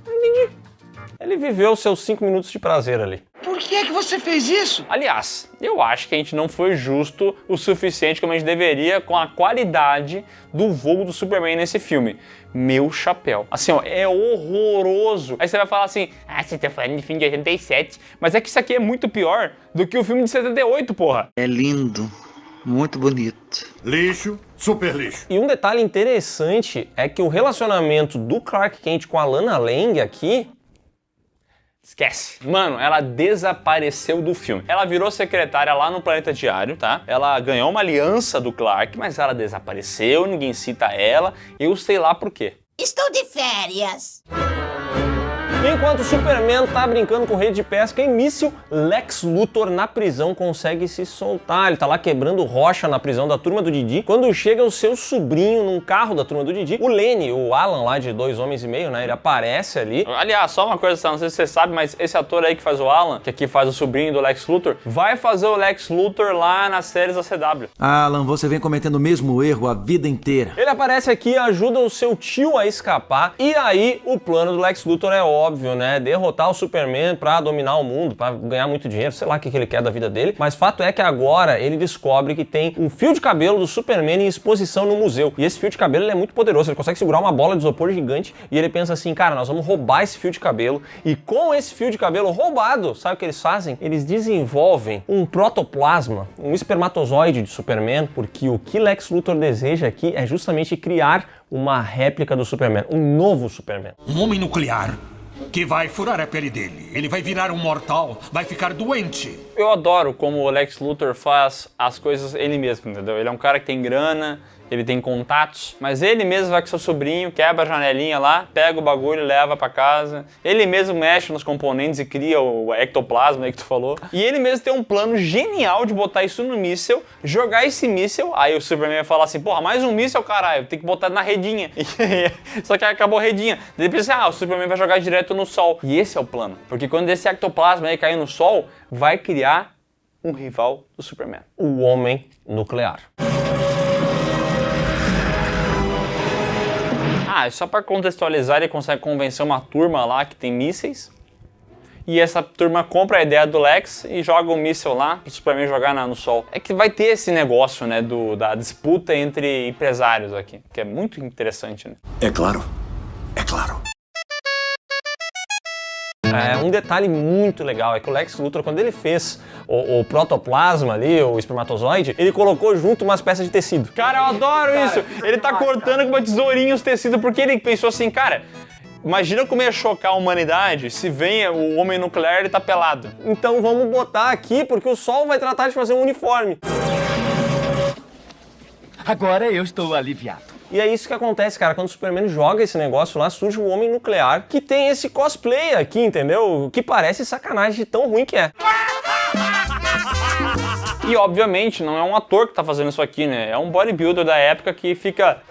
Não entendi.
Ele viveu seus 5 minutos de prazer ali.
Por que é que você fez isso?
Aliás, eu acho que a gente não foi justo o suficiente como a gente deveria com a qualidade do voo do Superman nesse filme. Meu chapéu. Assim, ó, é horroroso. Aí você vai falar assim, você tá falando de filme de 87, mas é que isso aqui é muito pior do que o filme de 78, porra.
É lindo. Muito bonito.
Lixo, super lixo.
E um detalhe interessante é que o relacionamento do Clark Kent com a Lana Lang aqui
Esquece. Mano, ela desapareceu do filme. Ela virou secretária lá no Planeta Diário, tá? Ela ganhou uma aliança do Clark, mas ela desapareceu, ninguém cita ela. Eu sei lá por quê.
Estou de férias.
Enquanto o Superman tá brincando com rede de pesca em míssil, Lex Luthor na prisão consegue se soltar. Ele tá lá quebrando rocha na prisão da Turma do Didi. Quando chega o seu sobrinho num carro da Turma do Didi, o Lenny, o Alan lá de 2 Homens e Meio, né? Ele aparece ali.
Aliás, só uma coisa, não sei se você sabe, mas esse ator aí que faz o Alan, que aqui faz o sobrinho do Lex Luthor, vai fazer o Lex Luthor lá nas séries da CW.
Alan, você vem cometendo o mesmo erro a vida inteira.
Ele aparece aqui e ajuda o seu tio a escapar. E aí, o plano do Lex Luthor é óbvio, né? Derrotar o Superman pra dominar o mundo, pra ganhar muito dinheiro, sei lá o que ele quer da vida dele. Mas fato é que agora ele descobre que tem um fio de cabelo do Superman em exposição no museu. E esse fio de cabelo ele é muito poderoso, ele consegue segurar uma bola de isopor gigante e ele pensa assim, cara, nós vamos roubar esse fio de cabelo. E com esse fio de cabelo roubado, sabe o que eles fazem? Eles desenvolvem um protoplasma, um espermatozoide de Superman, porque o que Lex Luthor deseja aqui é justamente criar uma réplica do Superman, um novo Superman.
Um homem nuclear que vai furar a pele dele. Ele vai virar um mortal, vai ficar doente.
Eu adoro como o Lex Luthor faz as coisas ele mesmo, entendeu? Ele é um cara que tem grana, ele tem contatos, mas ele mesmo vai com seu sobrinho, quebra a janelinha lá, pega o bagulho e leva pra casa. Ele mesmo mexe nos componentes e cria o ectoplasma aí que tu falou. E ele mesmo tem um plano genial de botar isso no míssel, jogar esse míssel, aí o Superman vai falar assim, porra, mais um míssel, caralho, tem que botar na redinha. Só que aí acabou a redinha. Daí pensa, o Superman vai jogar direto no Sol. E esse é o plano, porque quando esse ectoplasma aí cair no Sol, vai criar um rival do Superman.
O Homem Nuclear.
Só para contextualizar, ele consegue convencer uma turma lá que tem mísseis. E essa turma compra a ideia do Lex e joga um míssil lá pro Superman jogar no Sol. É que vai ter esse negócio, né, da disputa entre empresários aqui, que é muito interessante, né?
É claro. É claro.
Um detalhe muito legal é que o Lex Luthor, quando ele fez o protoplasma ali, o espermatozoide, ele colocou junto umas peças de tecido.
Cara, eu adoro isso! Ele tá cortando com uma tesourinha os tecidos, porque ele pensou assim, cara, imagina como ia chocar a humanidade se vem o homem nuclear e ele tá pelado.
Então vamos botar aqui, porque o Sol vai tratar de fazer um uniforme.
Agora eu estou aliviado.
E é isso que acontece, cara, quando o Superman joga esse negócio lá, surge um Homem Nuclear que tem esse cosplay aqui, entendeu? Que parece sacanagem de tão ruim que é.
E obviamente não é um ator que tá fazendo isso aqui, né? É um bodybuilder da época que fica...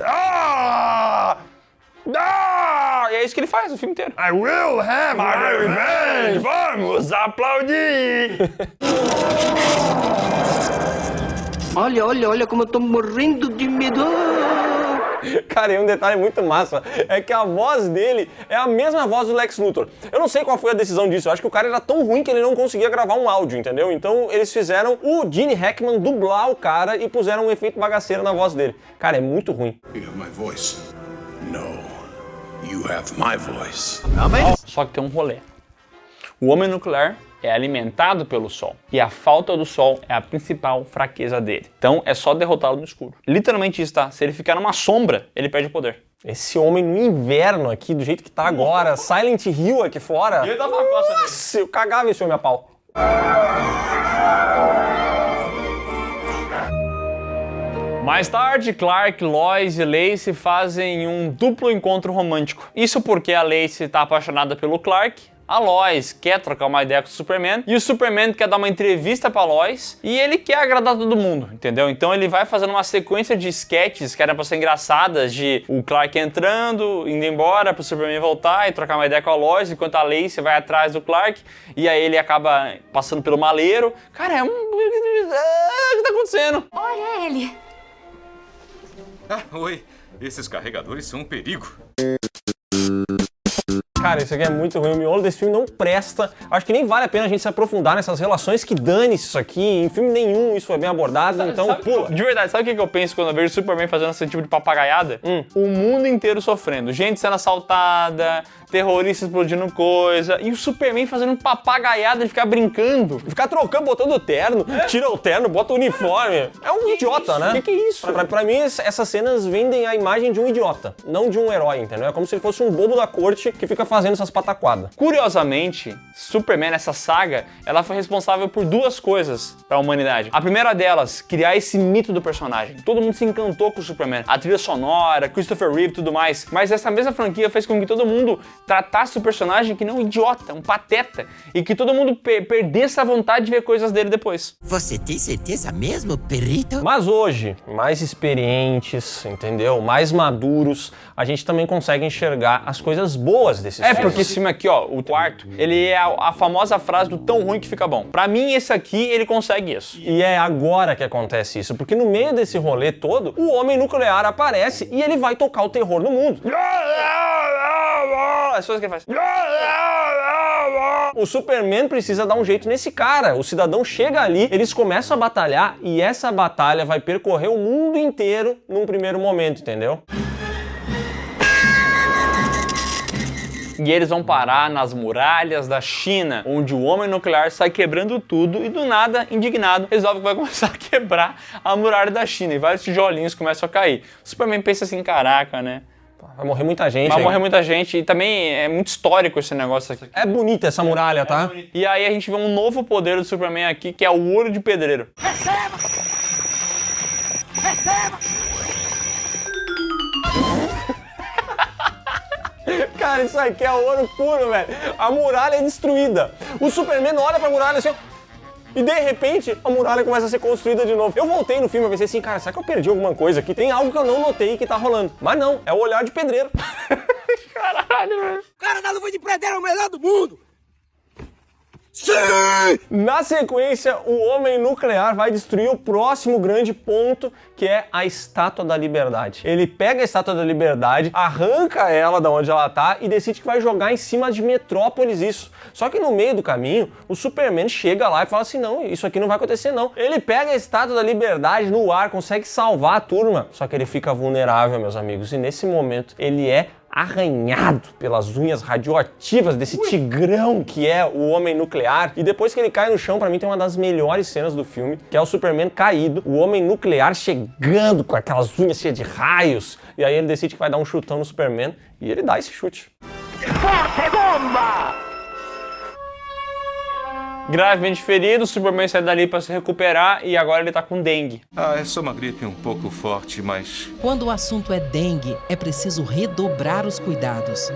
E é isso que ele faz o filme inteiro.
I will have my revenge! Vamos aplaudir!
Olha como eu tô morrendo de medo.
Cara, e um detalhe muito massa é que a voz dele é a mesma voz do Lex Luthor. Eu não sei qual foi a decisão disso, eu acho que o cara era tão ruim que ele não conseguia gravar um áudio, entendeu? Então eles fizeram o Gene Hackman dublar o cara e puseram um efeito bagaceiro na voz dele. Cara, é muito ruim.
You have my voice. No, you have my voice.
Só que tem um rolê. O Homem Nuclear é alimentado pelo Sol. E a falta do Sol é a principal fraqueza dele. Então é só derrotá-lo no escuro. Literalmente isso, tá? Se ele ficar numa sombra, ele perde o poder.
Esse homem no inverno aqui, do jeito que tá agora, Silent Hill aqui fora.
E ele tava com essa
Nossa, eu cagava esse homem a pau.
Mais tarde, Clark, Lois e Lacey fazem um duplo encontro romântico. Isso porque a Lacey tá apaixonada pelo Clark, a Lois quer trocar uma ideia com o Superman e o Superman quer dar uma entrevista pra Lois e ele quer agradar todo mundo, entendeu? Então ele vai fazendo uma sequência de sketches que eram pra ser engraçadas, de o Clark entrando, indo embora, pro Superman voltar e trocar uma ideia com a Lois, enquanto a Lacey vai atrás do Clark e aí ele acaba passando pelo maleiro. Cara, o que tá acontecendo?
Olha ele!
Oi, esses carregadores são um perigo.
Cara, isso aqui é muito ruim, o miolo desse filme não presta. Acho que nem vale a pena a gente se aprofundar nessas relações, que dane-se isso aqui. Em filme nenhum isso foi bem abordado, então pula.
De verdade, sabe o que eu penso quando eu vejo o Superman fazendo esse tipo de papagaiada? O mundo inteiro sofrendo. Gente sendo assaltada, terroristas explodindo coisa, e o Superman fazendo papagaiada de ficar brincando.
Ficar trocando, botando o terno, tira o terno, bota o uniforme. É um idiota, né?
Que é isso?
Pra mim, essas cenas vendem a imagem de um idiota, não de um herói, entendeu? É como se ele fosse um bobo da corte que fica fazendo fazendo essas pataquadas.
Curiosamente, Superman, nessa saga, ela foi responsável por duas coisas para a humanidade. A primeira delas, criar esse mito do personagem. Todo mundo se encantou com o Superman. A trilha sonora, Christopher Reeve e tudo mais. Mas essa mesma franquia fez com que todo mundo tratasse o personagem que não um idiota, um pateta. E que todo mundo perdesse a vontade de ver coisas dele depois.
Você tem certeza mesmo, perito?
Mas hoje, mais experientes, entendeu? Mais maduros, a gente também consegue enxergar as coisas boas desses filmes.
Porque esse filme aqui, ó, o quarto, ele é a famosa frase do tão ruim que fica bom. Pra mim, esse aqui, ele consegue isso.
E é agora que acontece isso, porque no meio desse rolê todo, o homem nuclear aparece e ele vai tocar o terror no mundo.
As coisas que ele faz.
O Superman precisa dar um jeito nesse cara. O cidadão chega ali, eles começam a batalhar e essa batalha vai percorrer o mundo inteiro num primeiro momento, entendeu?
E eles vão parar nas muralhas da China, onde o homem nuclear sai quebrando tudo e do nada, indignado, resolve que vai começar a quebrar a muralha da China e vários tijolinhos começam a cair. O Superman pensa assim, caraca, né?
Vai morrer muita gente.
Vai morrer muita gente e também é muito histórico esse negócio aqui.
É bonita essa muralha, tá?
E aí a gente vê um novo poder do Superman aqui, que é o olho de pedreiro.
Receba! Receba!
Cara, isso aqui é ouro puro, velho. A muralha é destruída. O Superman olha pra muralha assim, e de repente a muralha começa a ser construída de novo. Eu voltei no filme e pensei assim, cara, será que eu perdi alguma coisa aqui? Tem algo que eu não notei que tá rolando. Mas não, é o olhar de pedreiro.
Caralho, velho.
Cara da luva de pedreiro é o melhor do mundo!
Sim! Na sequência, o homem nuclear vai destruir o próximo grande ponto, que é a Estátua da Liberdade. Ele pega a Estátua da Liberdade, arranca ela da onde ela tá e decide que vai jogar em cima de Metrópolis isso. Só que no meio do caminho, o Superman chega lá e fala assim, não, isso aqui não vai acontecer não. Ele pega a Estátua da Liberdade no ar, consegue salvar a turma, só que ele fica vulnerável, meus amigos, e nesse momento ele é arranhado pelas unhas radioativas desse tigrão que é o homem nuclear. E depois que ele cai no chão, pra mim tem uma das melhores cenas do filme, que é o Superman caído, o homem nuclear chegando com aquelas unhas cheias de raios, e aí ele decide que vai dar um chutão no Superman, e ele dá esse chute.
Força bomba!
Gravemente ferido, o Superman sai dali pra se recuperar e agora ele tá com dengue.
É só uma gripe um pouco forte, mas...
Quando o assunto é dengue, é preciso redobrar os cuidados.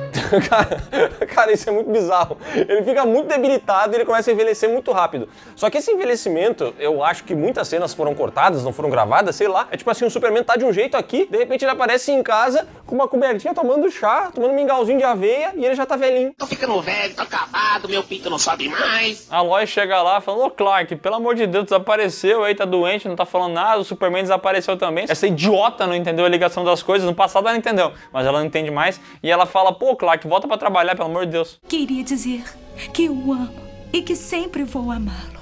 Cara, isso é muito bizarro. Ele fica muito debilitado e ele começa a envelhecer muito rápido. Só que esse envelhecimento, eu acho que muitas cenas foram cortadas, não foram gravadas, sei lá. É tipo assim, o Superman tá de um jeito aqui, de repente ele aparece em casa com uma cobertinha tomando chá, tomando um mingauzinho de aveia e ele já tá velhinho.
Tô ficando velho, tô acabado, meu pinto não sobe mais.
A Lois chega lá falando, ô Clark, pelo amor de Deus, desapareceu aí, tá doente, não tá falando nada, o Superman desapareceu também. Essa idiota não entendeu a ligação das coisas, no passado ela entendeu, mas ela não entende mais. E ela fala, pô Clark, volta pra trabalhar, pelo amor de Deus.
Queria dizer que eu o amo e que sempre vou amá-lo.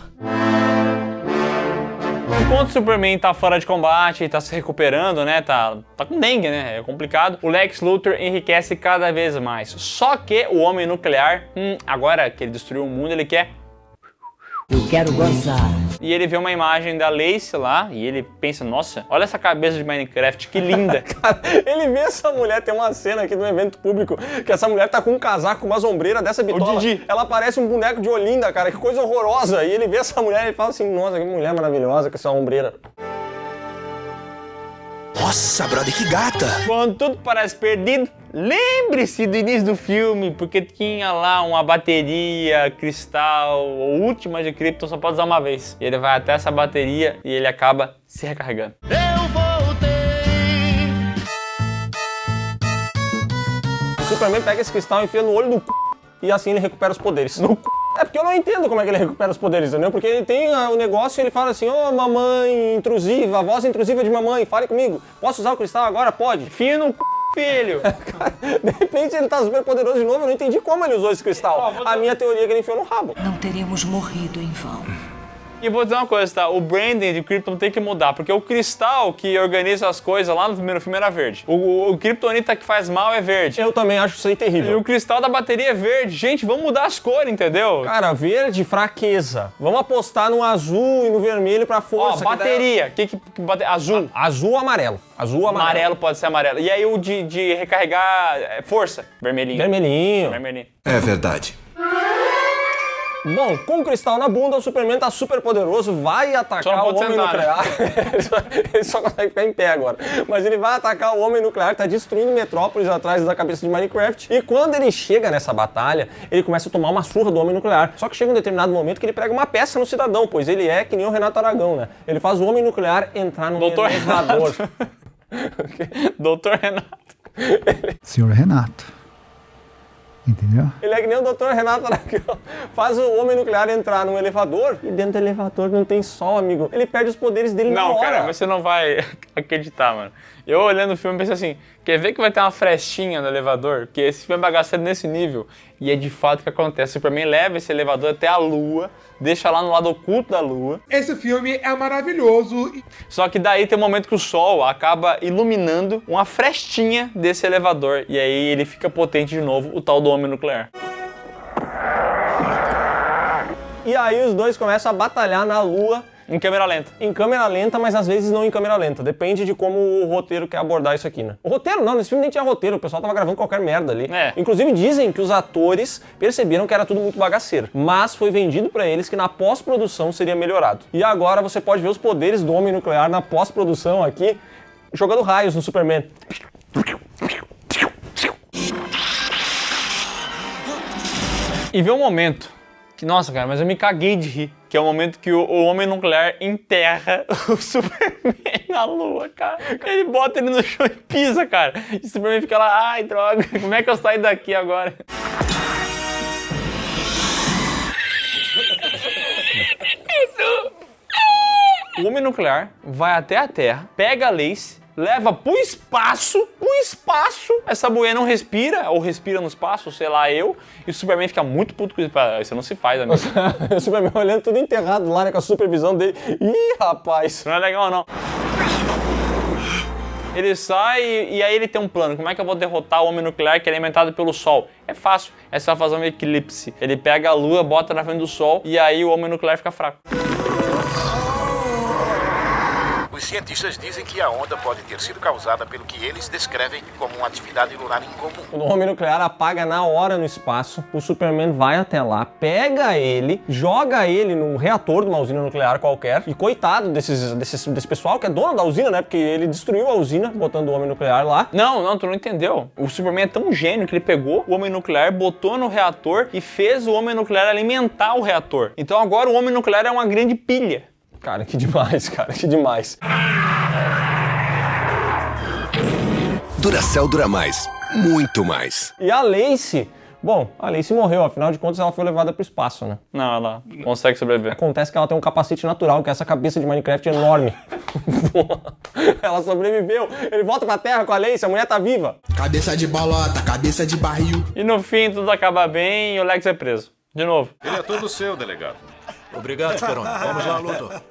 Enquanto o Superman tá fora de combate e tá se recuperando, né, tá com dengue, né, é complicado, o Lex Luthor enriquece cada vez mais. Só que o homem nuclear, agora que ele destruiu o mundo, ele quer...
Eu quero gozar.
E ele vê uma imagem da Lace lá e ele pensa, nossa, olha essa cabeça de Minecraft, que linda.
Cara, ele vê essa mulher, tem uma cena aqui no evento público, que essa mulher tá com um casaco, com uma sombreira dessa bitola. Ela parece um boneco de Olinda, cara, que coisa horrorosa. E ele vê essa mulher e fala assim, nossa, que mulher maravilhosa com essa ombreira.
Nossa, brother, que gata!
Quando tudo parece perdido, lembre-se do início do filme, porque tinha lá uma bateria cristal, ou última de Krypton, só pode usar uma vez. E ele vai até essa bateria e ele acaba se recarregando.
Eu voltei!
O Superman pega esse cristal e enfia no olho do c... e assim ele recupera os poderes. No c... É porque eu não entendo como é que ele recupera os poderes, entendeu? Porque ele tem o negócio e ele fala assim, ô mamãe intrusiva, a voz intrusiva de mamãe, fale comigo. Posso usar o cristal agora? Pode.
Enfia no c... filho.
Cara, de repente ele tá super poderoso de novo, eu não entendi como ele usou esse cristal. A minha teoria é que ele enfiou no rabo.
Não teremos morrido em vão.
E vou dizer uma coisa, tá? O branding de Krypton tem que mudar, porque o cristal que organiza as coisas lá no primeiro filme era verde. O Kryptonita que faz mal é verde.
Eu também acho isso aí terrível.
E o cristal da bateria é verde. Gente, vamos mudar as cores, entendeu?
Cara, verde, fraqueza. Vamos apostar no azul e no vermelho pra força.
Ó, bateria. Azul.
Azul ou amarelo? Azul ou amarelo?
Amarelo pode ser amarelo. E aí o de recarregar força? Vermelhinho.
Vermelhinho.
É verdade.
Bom, com o cristal na bunda, o Superman tá super poderoso, vai atacar o homem nuclear. Ele só consegue ficar em pé agora. Mas ele vai atacar o homem nuclear, tá destruindo Metrópolis atrás da cabeça de Minecraft. E quando ele chega nessa batalha, ele começa a tomar uma surra do homem nuclear. Só que chega um determinado momento que ele prega uma peça no cidadão, pois ele é que nem o Renato Aragão, né? Ele faz o homem nuclear entrar no elevador.
Doutor Renato.
Senhor Renato. Entendeu?
Ele é que nem o Dr. Renato Aragão. Faz o homem nuclear entrar num elevador e dentro do elevador não tem sol, amigo. Ele perde os poderes dele na hora.
Não, cara, você não vai acreditar, mano. Eu olhando o filme pensei assim, quer ver que vai ter uma frestinha no elevador? Porque esse filme é bagaceiro nesse nível. E é de fato o que acontece. O Superman leva esse elevador até a Lua, deixa lá no lado oculto da Lua.
Esse filme é maravilhoso.
Só que daí tem um momento que o Sol acaba iluminando uma frestinha desse elevador. E aí ele fica potente de novo, o tal do homem nuclear.
E aí os dois começam a batalhar na Lua.
Em câmera lenta.
Em câmera lenta, mas às vezes não em câmera lenta. Depende de como o roteiro quer abordar isso aqui, né? O roteiro não, nesse filme nem tinha roteiro, o pessoal tava gravando qualquer merda ali. Inclusive dizem que os atores perceberam que era tudo muito bagaceiro. Mas foi vendido pra eles que na pós-produção seria melhorado. E agora você pode ver os poderes do homem nuclear na pós-produção aqui, jogando raios no Superman.
E vê um momento que, nossa, cara, mas eu me caguei de rir. Que é o momento que o homem nuclear enterra o Superman na Lua, cara. Ele bota ele no chão e pisa, cara. E o Superman fica lá, ai, droga, como é que eu saio daqui agora? O homem nuclear vai até a Terra, pega a Lace, leva pro espaço, essa mulher não respira, ou respira no espaço, sei lá, e o Superman fica muito puto com isso. Isso não se faz, amigo.
O Superman olhando tudo enterrado lá, né, com a supervisão dele. Ih, rapaz.
Não é legal, não. Ele sai e aí ele tem um plano. Como é que eu vou derrotar o homem nuclear que é alimentado pelo Sol? É fácil, é só fazer um eclipse. Ele pega a Lua, bota na frente do Sol e aí o homem nuclear fica fraco.
Os cientistas dizem que a onda pode ter sido causada pelo que eles descrevem como uma atividade lunar incomum.
Quando o homem nuclear apaga na hora no espaço, o Superman vai até lá, pega ele, joga ele num reator de uma usina nuclear qualquer, e coitado desse pessoal que é dono da usina, né? Porque ele destruiu a usina, botando o homem nuclear lá.
Não, tu não entendeu. O Superman é tão gênio que ele pegou o homem nuclear, botou no reator e fez o homem nuclear alimentar o reator. Então agora o homem nuclear é uma grande pilha.
Cara, que demais, cara, que demais.
Duracell dura mais, muito mais.
E a Lace, bom, a Lace morreu, afinal de contas ela foi levada pro espaço, né?
Não, ela consegue sobreviver.
Acontece que ela tem um capacete natural, que é essa cabeça de Minecraft enorme. Ela sobreviveu, ele volta pra Terra com a Lace, a mulher tá viva.
Cabeça de bolota, cabeça de barril.
E no fim tudo acaba bem e o Lex é preso. De novo.
Ele é todo seu, delegado.
Obrigado, Esperon. Vamos lá, Luthor.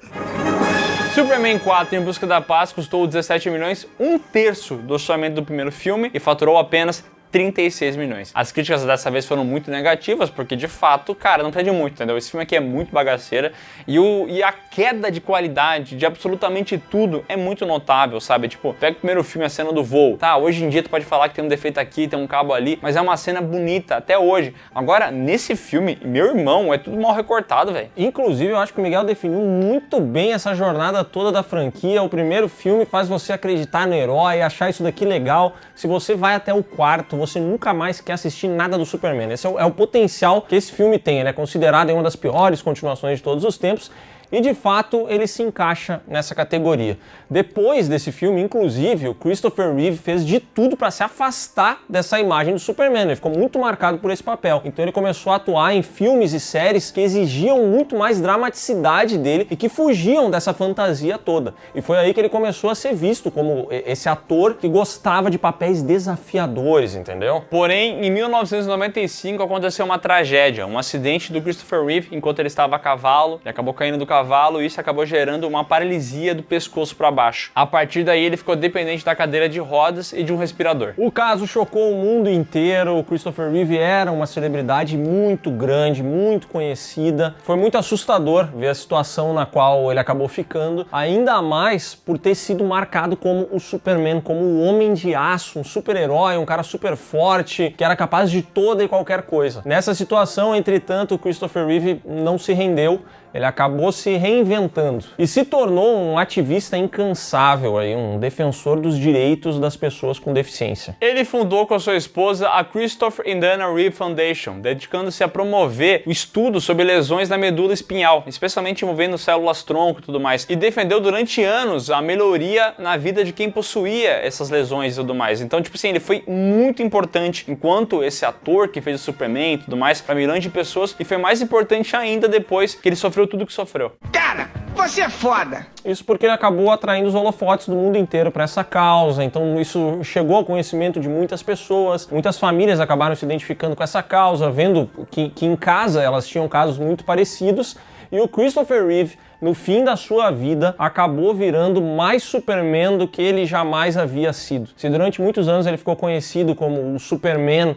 Superman 4 Em Busca da Paz custou 17 milhões, um terço do orçamento do primeiro filme e faturou apenas 36 milhões. As críticas dessa vez foram muito negativas, porque de fato, cara, não perde muito, entendeu? Esse filme aqui é muito bagaceira e a queda de qualidade de absolutamente tudo é muito notável, sabe? Tipo, pega o primeiro filme, a cena do voo. Tá, hoje em dia tu pode falar que tem um defeito aqui, tem um cabo ali, mas é uma cena bonita, até hoje. Agora, nesse filme, meu irmão, é tudo mal recortado, velho.
Inclusive, eu acho que o Miguel definiu muito bem essa jornada toda da franquia. O primeiro filme faz você acreditar no herói, achar isso daqui legal. Se você vai até o quarto, você nunca mais quer assistir nada do Superman. Esse é o potencial que esse filme tem. Ele é considerado uma das piores continuações de todos os tempos e, de fato, ele se encaixa nessa categoria. Depois desse filme, inclusive, o Christopher Reeve fez de tudo para se afastar dessa imagem do Superman. Ele ficou muito marcado por esse papel. Então ele começou a atuar em filmes e séries que exigiam muito mais dramaticidade dele e que fugiam dessa fantasia toda. E foi aí que ele começou a ser visto como esse ator que gostava de papéis desafiadores, entendeu?
Porém, em 1995 aconteceu uma tragédia, um acidente do Christopher Reeve enquanto ele estava a cavalo, ele acabou caindo do cavalo cavalo e isso acabou gerando uma paralisia do pescoço para baixo. A partir daí ele ficou dependente da cadeira de rodas e de um respirador.
O caso chocou o mundo inteiro. O Christopher Reeve era uma celebridade muito grande, muito conhecida. Foi muito assustador ver a situação na qual ele acabou ficando, ainda mais por ter sido marcado como o Superman, como o Homem de Aço, um super-herói, um cara super forte, que era capaz de toda e qualquer coisa. Nessa situação, entretanto, o Christopher Reeve não se rendeu. Ele acabou se reinventando e se tornou um ativista incansável, aí, um defensor dos direitos das pessoas com deficiência.
Ele fundou com a sua esposa a Christopher and Dana Reeve Foundation, dedicando-se a promover o estudo sobre lesões na medula espinhal, especialmente envolvendo células-tronco e tudo mais, e defendeu durante anos a melhoria na vida de quem possuía essas lesões e tudo mais. Então, tipo assim, ele foi muito importante enquanto esse ator que fez o Superman e tudo mais para milhões de pessoas, e foi mais importante ainda depois que ele sofreu tudo que sofreu.
Cara, você é foda!
Isso porque ele acabou atraindo os holofotes do mundo inteiro para essa causa, então isso chegou ao conhecimento de muitas pessoas, muitas famílias acabaram se identificando com essa causa, vendo que em casa elas tinham casos muito parecidos, e o Christopher Reeve, no fim da sua vida, acabou virando mais Superman do que ele jamais havia sido. Se durante muitos anos ele ficou conhecido como o Superman,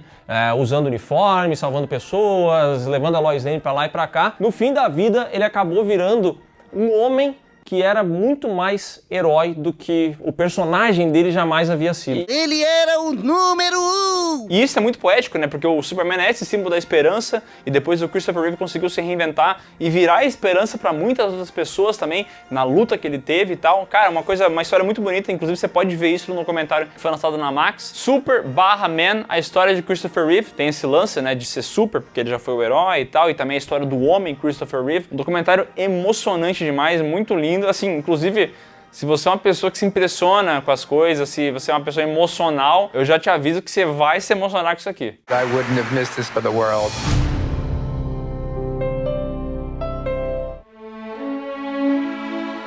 usando uniforme, salvando pessoas, levando a Lois Lane pra lá e pra cá, no fim da vida ele acabou virando um homem que era muito mais herói do que o personagem dele jamais havia sido.
Ele era o número 1!
E isso é muito poético, né? Porque o Superman é esse símbolo da esperança e depois o Christopher Reeve conseguiu se reinventar e virar esperança para muitas outras pessoas também na luta que ele teve e tal. Cara, uma história muito bonita, inclusive você pode ver isso no documentário que foi lançado na Max. Super/Man, a história de Christopher Reeve. Tem esse lance, né, de ser super, porque ele já foi o herói e tal, e também a história do homem Christopher Reeve. Um documentário emocionante demais, muito lindo. Assim, inclusive, se você é uma pessoa que se impressiona com as coisas, se você é uma pessoa emocional, eu já te aviso que você vai se emocionar com isso aqui.
I wouldn't have missed this for the world.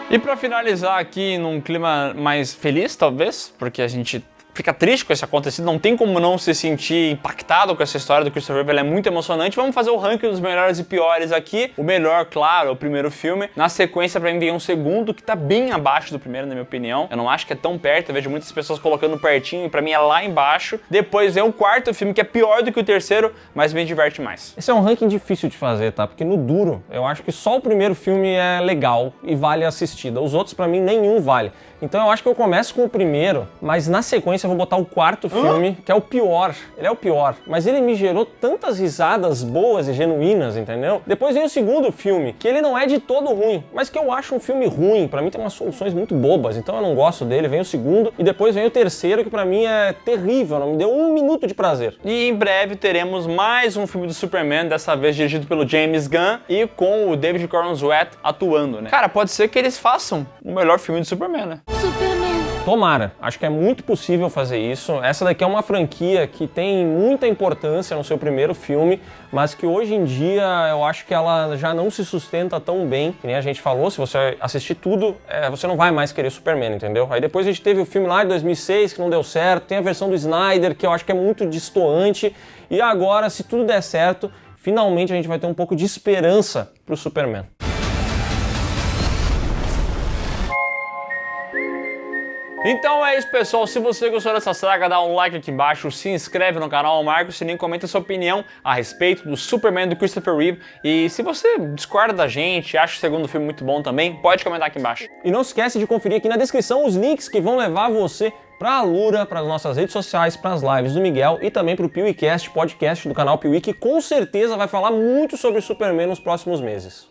E pra finalizar aqui num clima mais feliz, talvez, porque a gente fica triste com esse acontecido, não tem como não se sentir impactado com essa história do Christopher Reeve, ela é muito emocionante. Vamos fazer o ranking dos melhores e piores aqui. O melhor, claro, é o primeiro filme. Na sequência, pra mim, vem um segundo que tá bem abaixo do primeiro, na minha opinião. Eu não acho que é tão perto, eu vejo muitas pessoas colocando pertinho e pra mim é lá embaixo. Depois vem o quarto filme, que é pior do que o terceiro, mas me diverte mais.
Esse é um ranking difícil de fazer, tá? Porque no duro, eu acho que só o primeiro filme é legal e vale a assistida. Os outros, pra mim, nenhum vale. Então eu acho que eu começo com o primeiro, mas na sequência eu vou botar o quarto filme, que é o pior. Ele é o pior, mas ele me gerou tantas risadas boas e genuínas, entendeu? Depois vem o segundo filme, que ele não é de todo ruim, mas que eu acho um filme ruim. Pra mim tem umas soluções muito bobas, então eu não gosto dele. Vem o segundo e depois vem o terceiro, que pra mim é terrível, não me deu um minuto de prazer.
E em breve teremos mais um filme do Superman, dessa vez dirigido pelo James Gunn e com o David Corenswet atuando, né? Cara, pode ser que eles façam o melhor filme do Superman, né?
Tomara, acho que é muito possível fazer isso. Essa daqui é uma franquia que tem muita importância no seu primeiro filme, mas que hoje em dia eu acho que ela já não se sustenta tão bem. Que nem a gente falou, se você assistir tudo, você não vai mais querer Superman, entendeu? Aí depois a gente teve o filme lá de 2006 que não deu certo, tem a versão do Snyder que eu acho que é muito destoante, e agora, se tudo der certo, finalmente a gente vai ter um pouco de esperança pro Superman.
Então é isso, pessoal. Se você gostou dessa saga, dá um like aqui embaixo, se inscreve no canal, marca o sininho, comenta sua opinião a respeito do Superman do Christopher Reeve. E se você discorda da gente, acha o segundo filme muito bom também, pode comentar aqui embaixo.
E não esquece de conferir aqui na descrição os links que vão levar você para a Lura, para as nossas redes sociais, para as lives do Miguel e também para o PeeWeeCast, podcast do canal PeeWee, que com certeza vai falar muito sobre o Superman nos próximos meses.